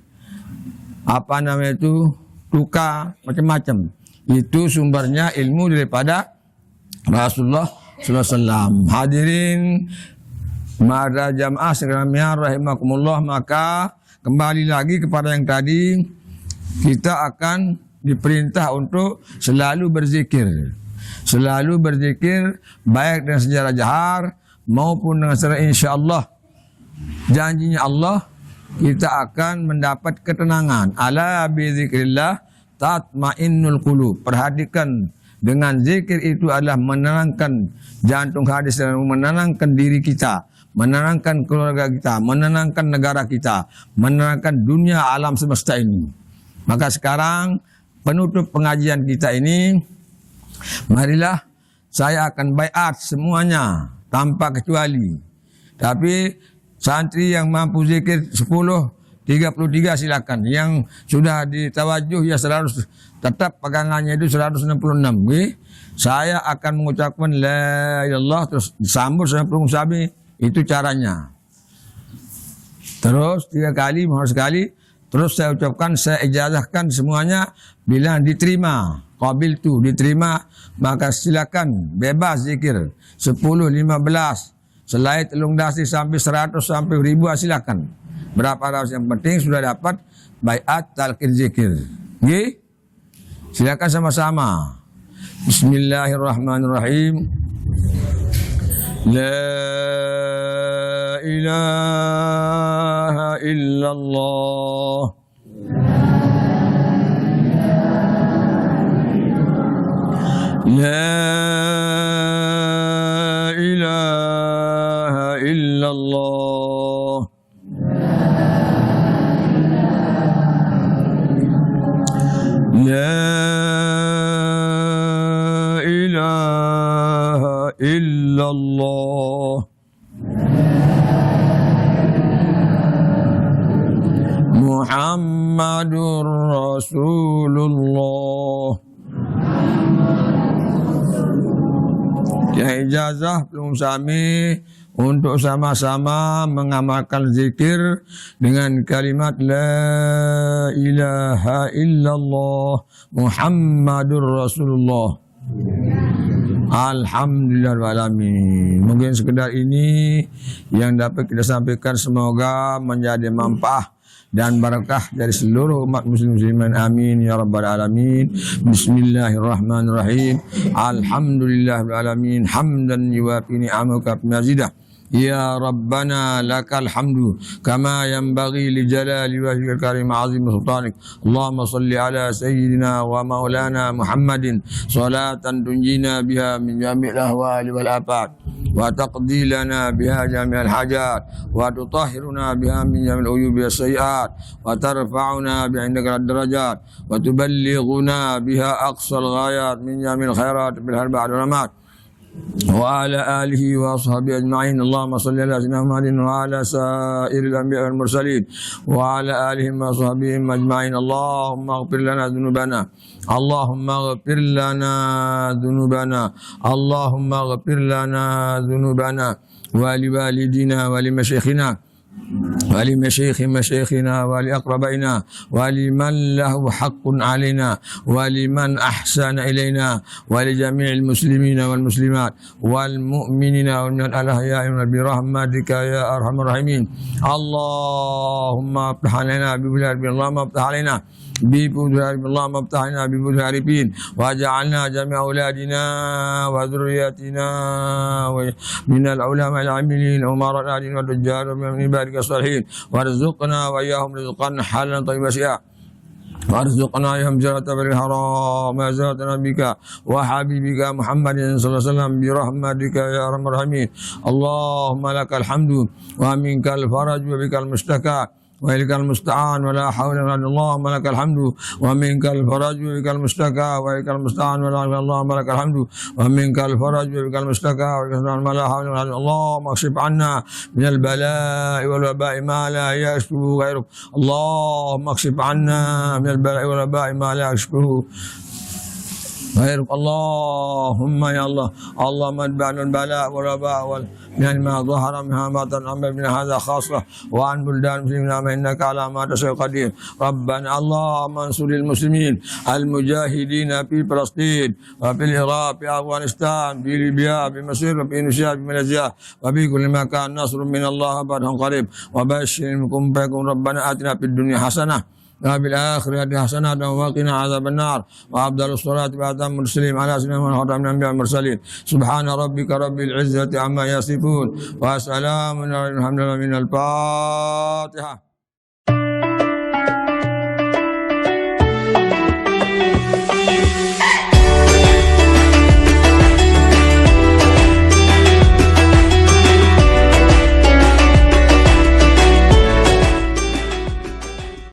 apa namanya itu tukang, macam-macam. Itu sumbernya ilmu daripada Rasulullah SAW. Hadirin mara jamaah sekalian rahimakumullah, maka kembali lagi kepada yang tadi, kita akan diperintah untuk selalu berzikir. Selalu berzikir baik dengan secara jahar maupun dengan secara insyaallah. Janjinya Allah, kita akan mendapat ketenangan. Ala bi zikrillah tatmainnul qulub. Perhatikan, dengan zikir itu adalah menenangkan jantung hati dan menenangkan diri kita, menenangkan keluarga kita, menenangkan negara kita, menenangkan dunia alam semesta ini. Maka sekarang penutup pengajian kita ini, marilah saya akan baiat semuanya tanpa kecuali. Tapi santri yang mampu zikir 10 33 silakan. Yang sudah ditawajuh ya 100, tetap pegangannya itu 166. Okay? Saya akan mengucapkan la ilallah terus disambut sama pelung sabi. Itu caranya. Terus 3 kali, mohon sekali. Terus saya ucapkan, saya ijazahkan semuanya. Bila diterima, qabil tu diterima, maka silakan bebas zikir 10, 15, selain telung dasi sampai 100 sampai 1000 silakan. Berapa ratus yang penting sudah dapat baiat talqin zikir. Nggih? Silakan sama-sama. Bismillahirrahmanirrahim. La ilaha illallah. La ilaha illallah. La ilaha illallah. Muhammadur Rasulullah. Ya ijazah belum sami untuk sama-sama mengamalkan zikir dengan kalimat la ilaha illallah Muhammadur Rasulullah. Alhamdulillahirrahmanirrahim. Mungkin sekedar ini yang dapat kita sampaikan, semoga menjadi manfaat dan barakah dari seluruh umat muslimin. Amin ya rabbal alamin. Bismillahirrahmanirrahim. Alhamdulillahirabbil alamin. Hamdan yuwafi ni'amaka mazidah. Ya Rabbana lakal hamdu kama yanbaghi li jalali wajhikal karim azim sultanik. Allahumma salli ala sayyidina wa maulana Muhammadin salatan tunjina biha min jami'il ahwali wal afat wa taqdi lana biha jami'al hajat wa tutahhiruna biha min jami'il uyubi was sayyi'at wa tarfa'una bi 'indaka ad-darajat wa tuballighuna biha aqsal ghayat min jami'il khairat bil harbi wal ramat wa ala alihi wa ashabihi ajma'in. Allahumma salli ala sayyidina Muhammadin wa ala sa'iril anbiya'i wal mursalin wa ala alihi wa ashabihim ajma'in. Allahumma ighfir lana dhunubana. Allahumma ighfir lana dhunubana. Allahumma ighfir lana dhunubana wa liwalidina wa limasyayikhina ولمشيخ مشايخنا ولأقربائنا ولمن له حق علينا ولمن أحسن إلينا ولجميع المسلمين والمسلمات والمؤمنين والمؤمنات الأحياء برحمتك يا أرحم الراحمين. اللهم افتح علينا بفضل اللهم افتح علينا بفضل اللهم افتح علينا بفضل العارفين واجعلنا جميع أولادنا وذرياتنا من العلماء العاملين وأمراء العادلين والتجار ومن عبادك الصالحين وارزقنا وإياهم رزقا حلالا طيبا شيئا وارزقنا اياهم زيارة الحرام وزيارة نبيك وحبيبك محمد صلى الله عليه وسلم برحمتك يا ارحم الراحمين. اللهم لك الحمد ومنك الفرج وبك المشتكى وإليك المستعان ولا حول ولا قوة. اللهم لك الحمد ومنك الفرج وبك المشتكى وإليك المستعان ولا حول. اللهم لك الحمد ومنك الفرج وبك المشتكى وإليك المستعان ولا حول ولا قوة. اللهم اكشف عنا من البلاء والوباء ما لا يكشفه غيرك. اللهم اكشف عنا من البلاء والوباء ما لا يكشفه غيرك. اللهم يا الله اللهم اتبعنا البلاء والوباء من ما ظهر منها ما بطن من هذا خاصة وعن بلدان المسلمين إنك على ما تشاء قدير. ربنا اللهم انصر المسلمين المجاهدين في فلسطين وفي العراق في أفغانستان في ليبيا في مصر في إندونيسيا في ماليزيا وفي كل مكان. نصر من الله فتح قريب وبشركم بكم. ربنا آتنا في الدنيا حسنة وفي الآخرة حسنة وقنا عذاب النار. وأفضل الصلاة وأتم المرسلين على سيدنا محمد خاتم الأنبياء والمرسلين. سبحان ربك رب العزة عما يصفون وسلام على الحمد لله. من الفاتحة.